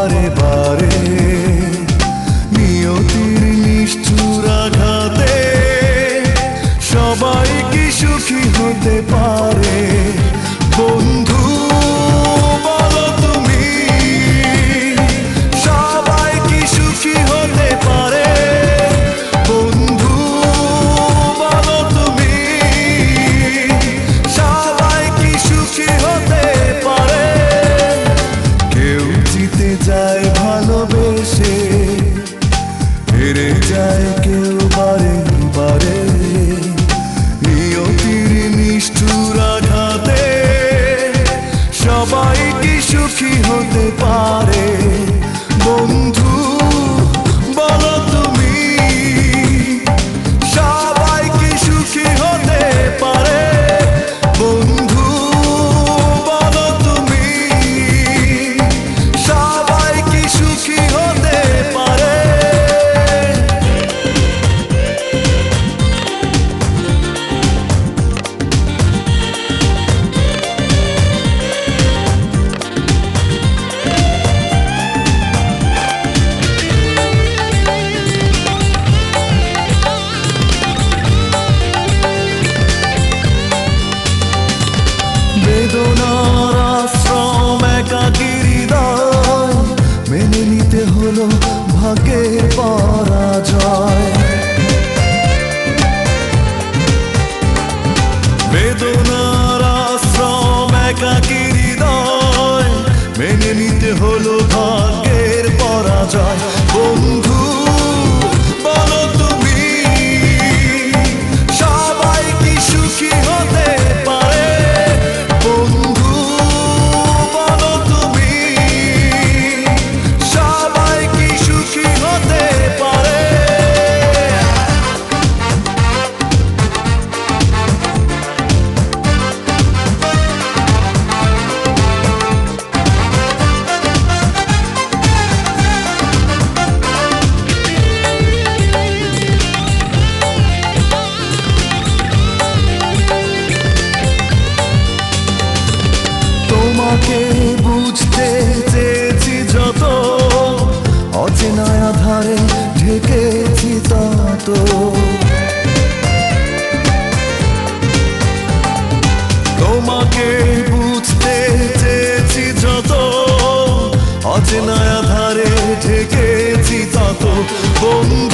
বারে বারে নিয়তির নিষ্ঠুর আঘাতে সবাই কি সুখী হতে পারে? বন্ধু বলো তুমি, সবাই কি সুখী হতে পারে? বন্ধু বলো তুমি, সবাই কি সুখী হতে পারে? কেউ জিতে যায় ভালোবেসে, হেরে যায় কেউ বারে বারে নিয়তির নিষ্ঠুর আঘাতে সবাই কি সুখী হতে পারে? বন্ধু বলো তুমি, সবাই কি সুখী হতে পারে? বন্ধু বলো তুমি, সবাই কি সুখী হতে পারে? বেদনার আশ্রম একাকী হৃদয় মেনে নিতে হলো ভাগ্যের পরাজয়। বেদনার আশ্রম একাকী হৃদয় মেনে নিতে হলো ভাগ্যের পরাজয়। বন্ধু বলো তুমি, সবাই কি সুখী হতে পারে? বন্ধু বলো তুমি, সবাই কি সুখী হতে পারে? তোমাকে বুঝতে চেয়েছি যত, অচেনা আধারে ঢেকেছি তত। তোমাকে বুঝতে চেয়েছি যত, অচেনা আধারে ঢেকেছি তত। বন্ধু